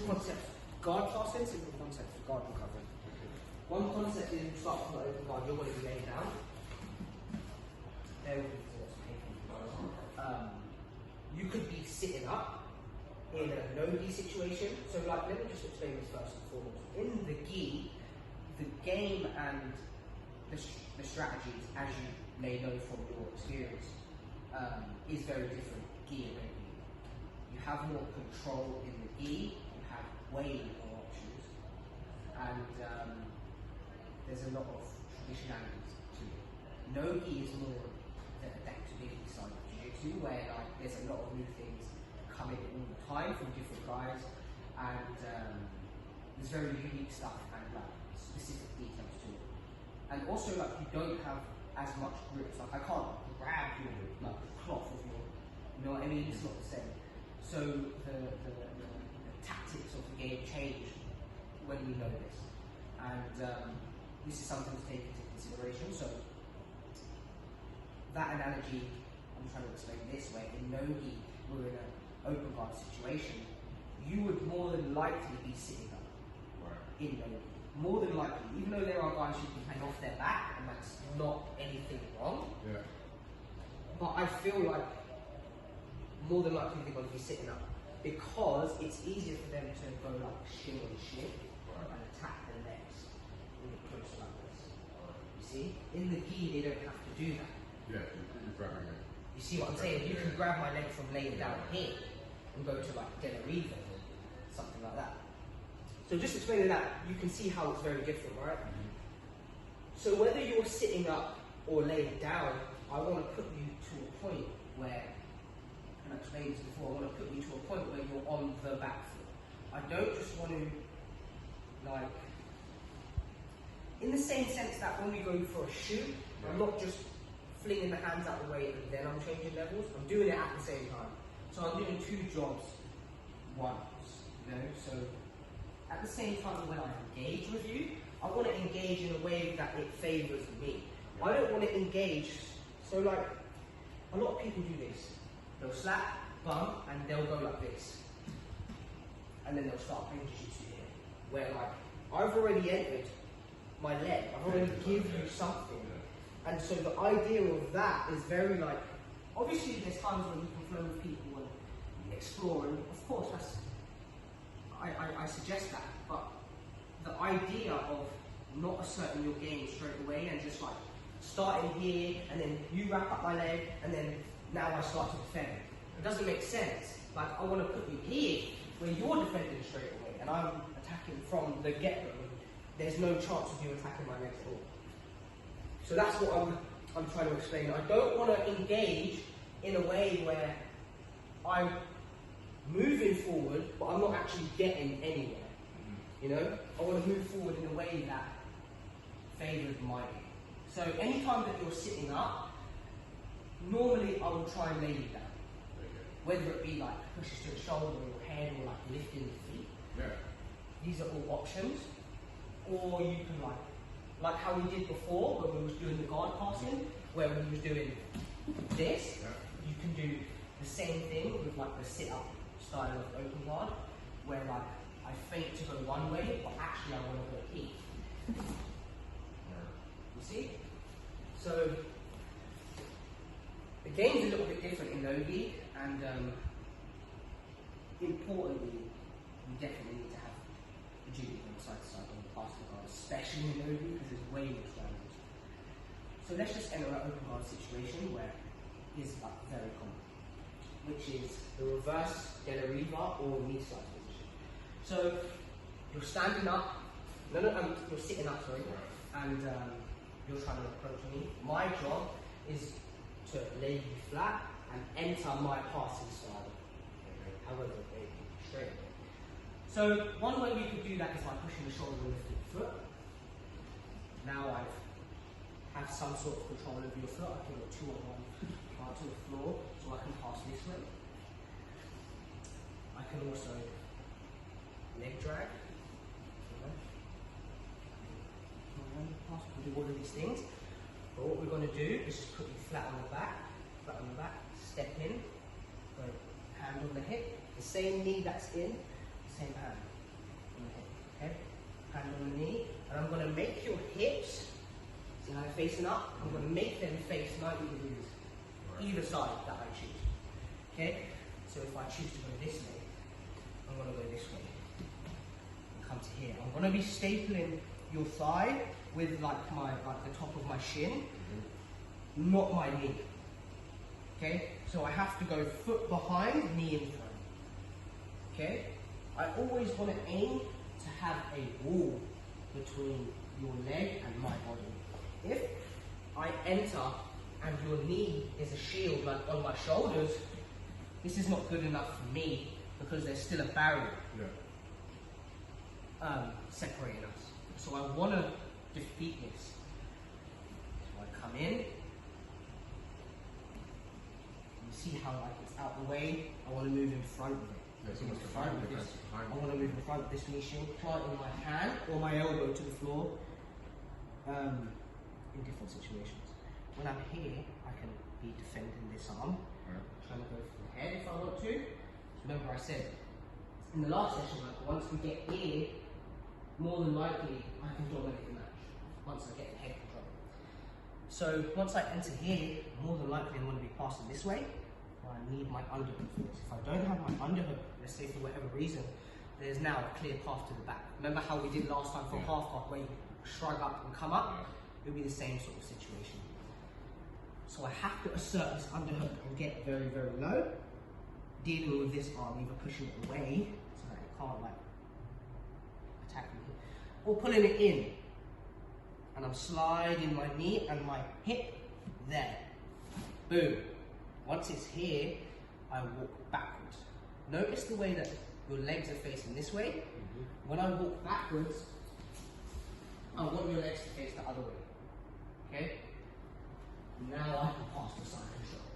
concepts. Guard passing, simple concepts for guard recovery. One concept is start from the open guard, you're going to be laying down. You could be sitting up in a no-gi situation. So like, let me just explain this first and foremost. In the gi, the game and the strategies, as you may know from your experience, is very different gi and no-gi. You have more control in the gi, you have way more options, and there's a lot of traditionalities to it. No-gi is more the adaptability side of jiu-jitsu, where like there's a lot of new things coming all the time from different guys, and there's very unique stuff and like specific details to it. And also like you don't have as much grip. Like I can't grab your like the cloth of your, you know what I mean? It's not the same. So the tactics of the game change when we know this, and this is something to take into consideration. So that analogy, I'm trying to explain this way. In no-gi, we're in an open guard situation. You would more than likely be sitting up in no-gi. More than likely, even though there are guys who can hang off their back, and that's not anything wrong. Yeah. But I feel like more than likely they're going to be sitting up because it's easier for them to go like shin on shin and attack the legs when you're close like this. You see, in the gi they don't have to do that. Yeah, you're grabbing it. You see what I'm saying? You can grab my leg from laying down here and go to like De La Riva or something like that. So just explaining that, you can see how it's very different, right? So whether you're sitting up or laying down, I want to put you to a point where, and I explained this before, I want to put you to a point where you're on the back foot. I don't just want to, like, in the same sense that when we go for a shoot, I'm not just flinging the hands out the way and then I'm changing levels, I'm doing it at the same time. So I'm doing two jobs once, you know, so at the same time when I engage with you, I want to engage in a way that it favours me. I don't want to engage, so like, a lot of people do this. They'll slap, bump, and they'll go like this. And then they'll start playing jiu-jitsu here. Where like, I've already entered my leg, I've already given you something. And so the idea of that is very like, obviously there's times when you can flow with people and explore, and of course that's, I suggest that, but the idea of not asserting your game straight away and just like starting here and then you wrap up my leg and then now I start to defend. It doesn't make sense. Like I want to put you here where you're defending straight away and I'm attacking from the get-go. There's no chance of you attacking my legs at all. So that's what I'm trying to explain. I don't want to engage in a way where I'm moving forward, but I'm not actually getting anywhere. You know, I want to move forward in a way that favours my game. So anytime that you're sitting up, normally I will try and lay you down. Whether it be like pushes to the shoulder or your head or like lifting the feet. Yeah. These are all options. Or you can like how we did before when we was doing the guard passing, where we was doing this, you can do the same thing with like the sit-up style of open guard, where like I feint to go one way, but actually I want to go here. You see? So the game's a little bit different in no-gi, and importantly, we definitely need to have agility on side to side on the passing guard, especially in no-gi because there's way more strategies. So let's just enter an open guard situation where is like very common, which is the reverse De La Riva or knee slide position. So you're standing up, you're sitting up, sorry, and you're trying to approach me. My job is to lay you flat and enter my passing style. However, straight away. So one way we could do that is by pushing the shoulder and lifting the foot. Now I have some sort of control over your foot. I can go 2 on 1 to the floor, so I can pass this way. I can also leg drag. Do all of these things. But what we're going to do is just put you flat on the back, step in, go hand on the hip, the same knee that's in, the same hand. the knee, and I'm going to make your hips, see how they're facing up? I'm going to make them face 90 degrees, either side that I choose. Okay? So if I choose to go this way, I'm going to go this way. And come to here. I'm going to be stapling your thigh with like the top of my shin, not my knee. Okay? So I have to go foot behind, knee in front. Okay? I always want to aim to have a wall between your leg and my body. If I enter and your knee is a shield like on my shoulders, this is not good enough for me because there's still a barrier separating us. So I want to defeat this. So I come in. You see how like it's out the way. I want to move in front of it. There's In almost a front fine of this. difference behind I want to move in front of this knee shin, planting my hand or my elbow to the floor in different situations. When I'm here, I can be defending this arm, trying to go for the head if I want to. Remember I said in the last session, like once we get here, more than likely I can dominate the match once I get the head control. So once I enter here, more than likely I'm going to be passing this way. I need my underhook for this. If I don't have my underhook, let's say for whatever reason, there's now a clear path to the back. Remember how we did last time for half path where you shrug up and come up? It'll be the same sort of situation. So I have to assert this underhook and get very, very low, dealing with this arm, either pushing it away so that it can't like attack me, or pulling it in. And I'm sliding my knee and my hip there. Boom. Once it's here, I walk backwards. Notice the way that your legs are facing this way. When I walk backwards, I want your legs to face the other way. Okay? Now I can pass the side control.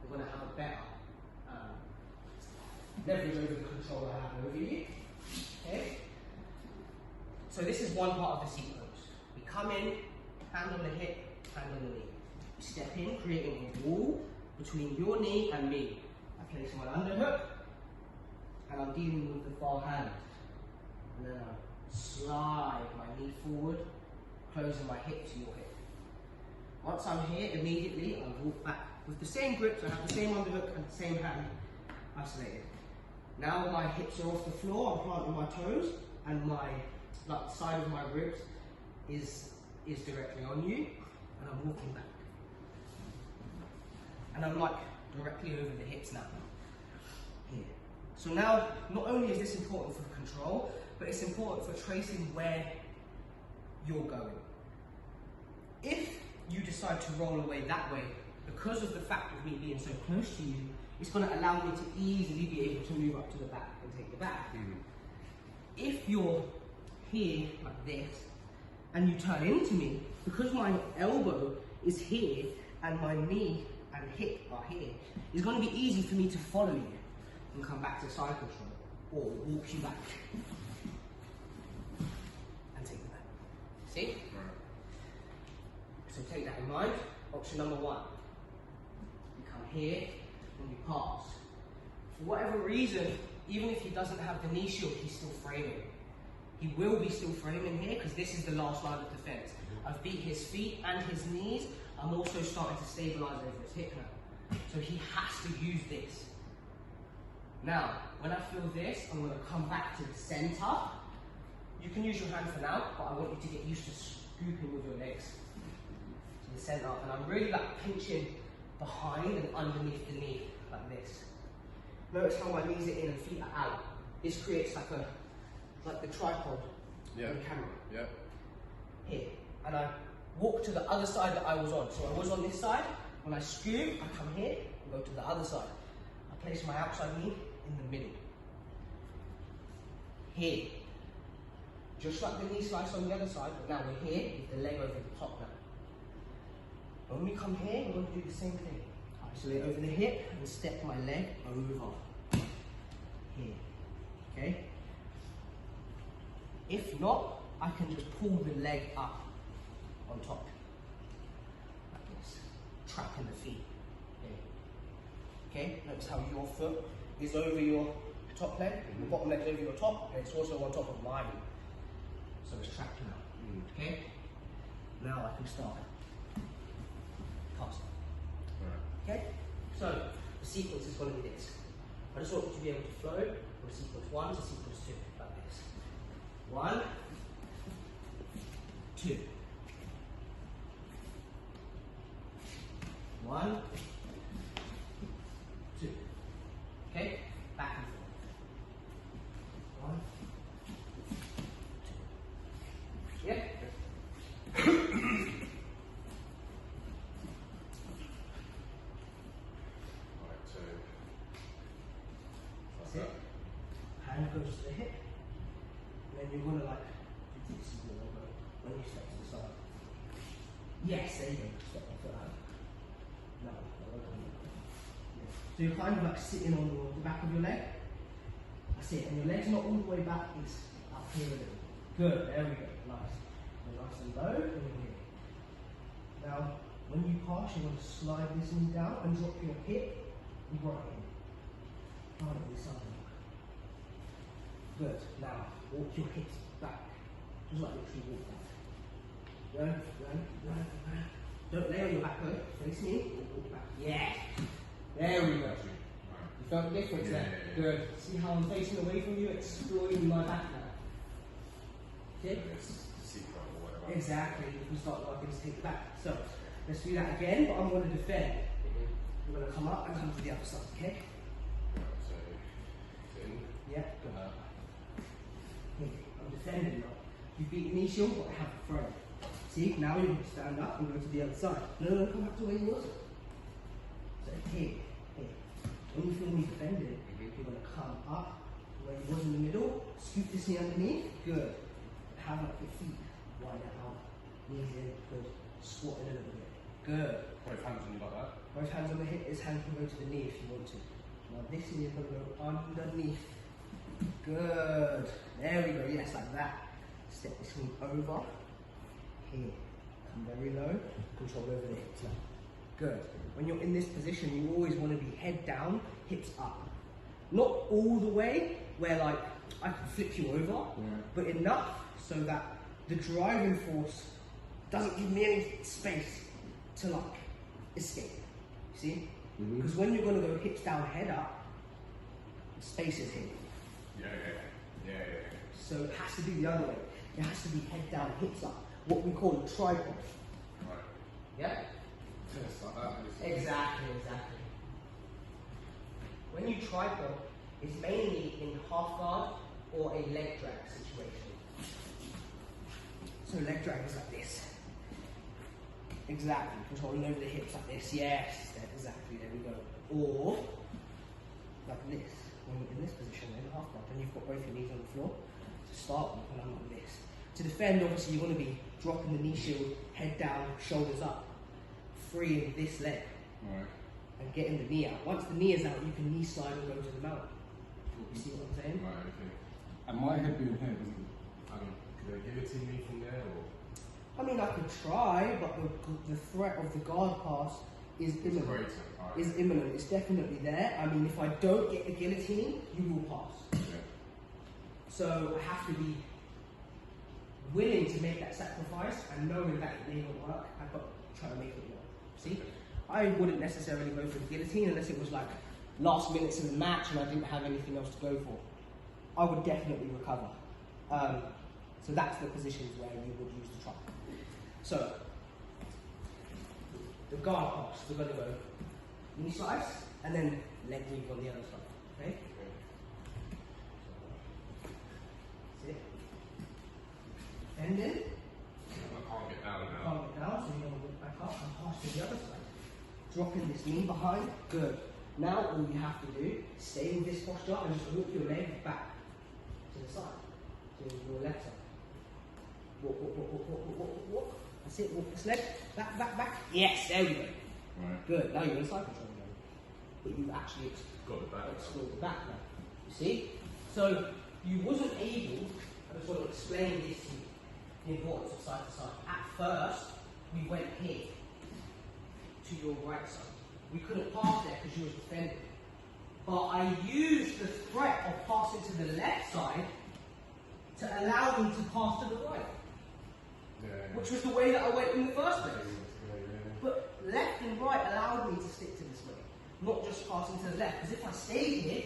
We're going to have a better leverage over the control I have over you. Okay? So this is one part of the sequence. We come in, hand on the hip, hand on the knee. Step in, creating a wall between your knee and me. I place my underhook, and I'm dealing with the far hand. And then I slide my knee forward, closing my hip to your hip. Once I'm here, immediately I walk back with the same grip, so I have the same underhook and the same hand isolated. Now my hips are off the floor, I'm planting my toes, and my side of my ribs is directly on you, and I'm walking back. And I'm like directly over the hips now, here. So now, not only is this important for control, but it's important for tracing where you're going. If you decide to roll away that way, because of the fact of me being so close to you, it's going to allow me to easily be able to move up to the back and take the back. If you're here like this, and you turn into me, because my elbow is here, and my knee and hip are here, it's going to be easy for me to follow you and come back to side control, or walk you back and take you back. See? So take that in mind. Option number one. You come here and you pass. For whatever reason, even if he doesn't have the knee shield, he's still framing. He will be still framing here because this is the last line of defense. I've beat his feet and his knees. I'm also starting to stabilize over his hip now. So he has to use this. Now, when I feel this, I'm going to come back to the center. You can use your hand for now, but I want you to get used to scooping with your legs to the center. And I'm really like pinching behind and underneath the knee, like this. Notice how my knees are in and feet are out. This creates like the tripod on the camera. Here. And I walk to the other side that I was on. So I was on this side. When I scoop, I come here and go to the other side. I place my outside knee in the middle. Here. Just like the knee slice on the other side, but now we're here with the leg over the top now. When we come here, we're going to do the same thing. Isolate over the hip and step my leg over. Here. Okay? If not, I can just pull the leg up on top. Like this. Trapping the feet. Okay? Notice how your foot is over your top leg, the bottom leg's over your top, and it's also on top of mine. So it's trapped now. Okay? Now I can start passing. Right. Okay? So the sequence is going to be this. I just want you to be able to flow from sequence 1 to sequence 2, like this. 1, 2. 1, 2. Okay? Back and forth. 1, 2. Yeah? Right, so That's like it. Hand goes to the hip. And then you're going to like, this is your elbow when you step to the side. Yes, there you go. Step your foot out. No, yeah. So you're kind of like sitting on the back of your leg. That's it. And your leg's not all the way back, it's up here a little. Good, there we go. Nice. So nice and low, and then here. Now, when you pass, you want to slide this knee down and drop your hip right in. Right in this other. Good. Now, walk your hips back. Just like literally walk back. Run. Don't lay on your back though. Face me and walk back. Yeah. There we go. You felt the difference there? Yeah. Good. See how I'm facing away from you, exploring my back now. Okay? it's secret or whatever. Exactly. You can start working to take it back. So, let's do that again, but I'm going to defend. I'm going to come up and come to the other side, okay? Right, so in. Yeah, good. Okay, I'm defending now. You beat knee shield, but I have a throw. See, now you can stand up and go to the other side. No, come back to where you was. So here. When you feel me defending, you're going to come up where you was in the middle, scoop this knee underneath, good. Have like your feet wide out, knees in, good. Squat in a little bit, good. Both hands on you like that. Both hands on the hip, this hand can go to the knee if you want to. Now this knee is going to go underneath. Good. There we go, yes, like that. Step this knee over. Here. Come very low. Control over the hips now. Good. When you're in this position, you always want to be head down, hips up. Not all the way, where like I can flip you over, but enough so that the driving force doesn't give me any space to like escape. See? Because when you're going to go hips down, head up, space is here. Yeah. So it has to be the other way. It has to be head down, hips up. What we call a tripod. Right. Yeah? Just like that. Exactly. When you tripod, it's mainly in half guard or a leg drag situation. So leg drag is like this. Exactly, controlling over the hips like this. Yes, exactly, there we go. Or like this, when you're in this position, in half guard, then you've got both your knees on the floor. To start with, when I'm like this. To defend, obviously, you're going to be dropping the knee shield, head down, shoulders up, freeing this leg. Right. And getting the knee out. Once the knee is out, you can knee slide and go to the mount. You see what I'm saying? Right, okay. And my head being here doesn't, could they guillotine me from there or? I mean, I could try, but the threat of the guard pass is imminent. Greater, right. Is imminent. It's definitely there. I mean, if I don't get the guillotine, you will pass. Yeah. So I have to be willing to make that sacrifice and knowing that it may not work, I've got to try to make it work. See? I wouldn't necessarily go for the guillotine unless it was like last minutes in the match and I didn't have anything else to go for. I would definitely recover. So that's the positions where you would use the tripod. So, the guard pass, we're going to go knee slice and then leg move on the other side. Okay? See it? And then I can't get down now. calm it down, so you're going to walk back up and pass to the other side. Dropping this knee behind, good. Now all you have to do is stay in this posture and just walk your leg back to the side, to your left side. Walk. That's it, walk this leg, back. Yes, there we go. Right. Good, now you're in side control again. But you've actually Got the back. explored the back now. You see? So you wasn't able, I just want to explain this to you, the importance of side to side. At first, we went here to your right side. We couldn't pass there because you were defending. But I used the threat of passing to the left side to allow me to pass to the right, Yeah. which was the way that I went in the first place. Yeah. But left and right allowed me to stick to this way, not just passing to the left. Because if I stayed here,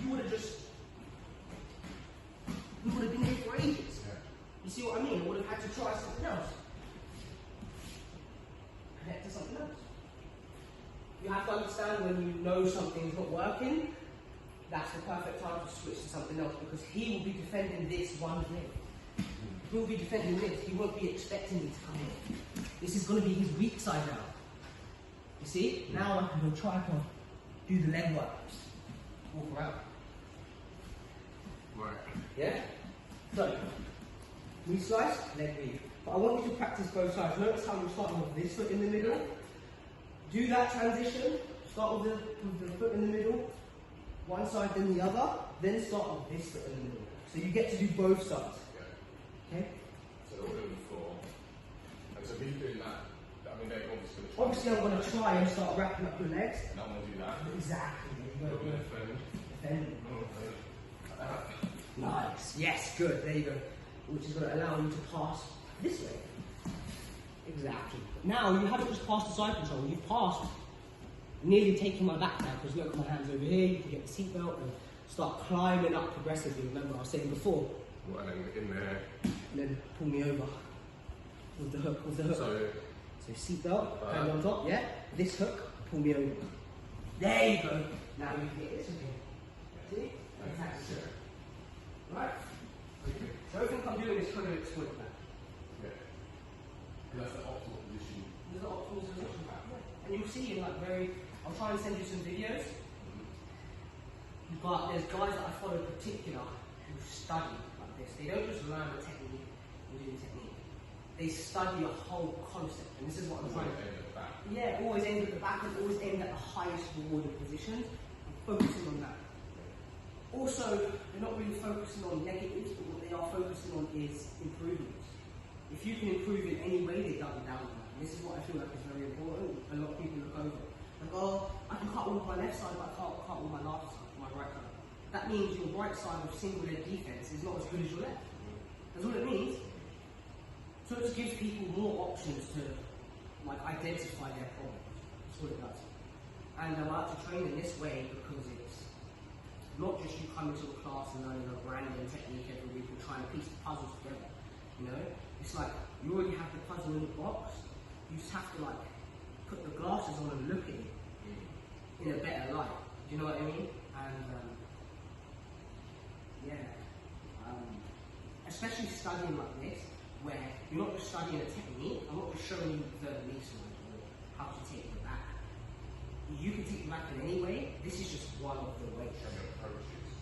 you would have been here for ages. Yeah. You see what I mean? I would have had to try something else. Connect to something else. You have to understand when you know something's not working, that's the perfect time to switch to something else, because he will be defending this one thing. He will be defending this. He won't be expecting me to come in. This is going to be his weak side now. You see? Now I can go try to do the leg works. Walk around. Right. Yeah? So, knee slice, leg weave. But I want you to practice both sides. Notice how you're starting with this foot in the middle. Do that transition. Start with the foot in the middle. One side, then the other. Then start with this foot in the middle. So you get to do both sides. Okay? So they're all doing the floor. And so me doing that, I mean, they're obviously going to Obviously, I'm going to try and start wrapping up your legs. And I'm going to do that. Exactly. There you I'm go. going to defend. Defend. Nice. Yes, good. There you go. Which is going to allow you to pass this way. Exactly. Now you haven't just passed the side control. You've passed nearly taking my back now, because look at my hands over here. You can get the seatbelt and start climbing up progressively. Remember, I was saying before. Well, and then in there. And then pull me over with the hook. With the hook. So seatbelt, hand on top. Yeah. This hook, pull me over. There you go. Now you can get this again. See? Fantastic. Right. So everything I'm doing is trying to exploit that. Yeah. And that's the optimal position. There's an optimal position. And you'll see in like I'll try and send you some videos. But there's guys that I follow in particular who study like this. They don't just learn the technique and do the technique. They study a whole concept. And this is what I'm trying to do. Yeah, always aimed at the back and always aimed at the highest rewarded positions and focusing on that. Also, they're not really focusing on negatives, but what they are focusing on is improvements. If you can improve in any way, they double down on that. And this is what I feel like is very important. A lot of people look over. Like, oh, I can cut all my left side, but I can't cut all my left side, my right side. That means your right side of single leg defense is not as good as your left. That's what it means. So it just gives people more options to like identify their problems. That's what it does. And I like to train in this way because it's not just you come into a class and learning a random technique every week and trying to piece the puzzles together. You know? It's like you already have the puzzle in the box, you just have to like put the glasses on and look at it in a better light. Do you know what I mean? And especially studying like this, where you're not just studying a technique, I'm not just showing you the knee slide or how to take the back. You can take the back in any way, this is just one of the ways.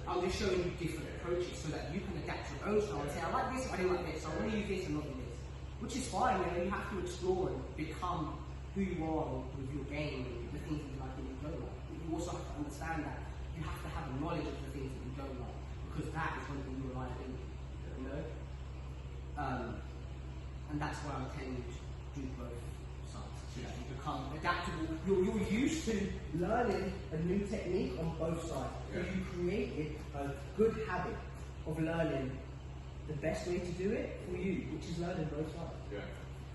I'm just showing you different approaches so that you can adapt your own style and say, I like this, I don't like this, I want to use this and not do this. Which is fine, you know, you have to explore and become who you are with your game and the things that you like and you don't like. But you also have to understand that you have to have a knowledge of the things that you don't like, because that is going to be your liability, you know? And that's why I'm telling you to do both sides, so that you become adaptable. You're used to learning a new technique on both sides. If you created a good habit of learning the best way to do it for you, which is learning both sides. Yeah.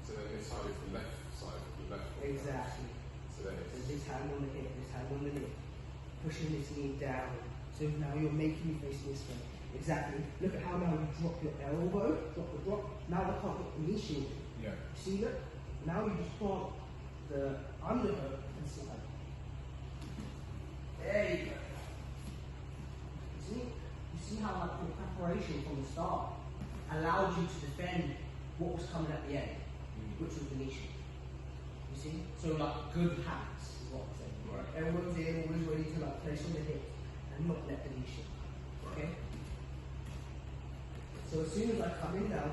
So then this side is the left side, the left one. Exactly. So then So it's this hand on the hip, this hand on the knee. Pushing this knee down. So now you're making me face this way. Exactly. Look at how now you drop your elbow, drop the drop. Now I can't get the knee shield. yeah. See that? Now you just plant the underhook and slide. There you go. You see how like your preparation from the start allowed you to defend what was coming at the end, which was the knee shield. You see? So like good habits is what I'm saying. Right. Everyone's in, always ready to like place on the hips and not let the knee shield. Okay? So as soon as I come in now,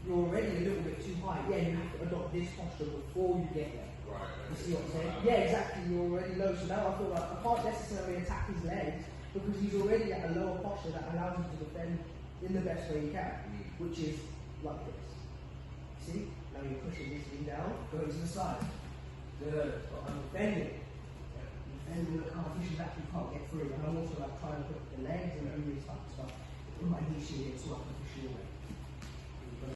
you're already a little bit too high. Yeah, you have to adopt this posture before you get there. Right. You see what I'm saying? Yeah, exactly. You're already low. So now I feel like I can't necessarily attack his legs because he's already at a lower posture that allows him to defend in the best way he can, which is like this. See? Now you're pushing this knee down, go to the side. Good. But I'm defending. Defending, look how I push back, you can't get through. And I'm also like trying to put the legs and do this type of stuff. 我买一系列做很实惠。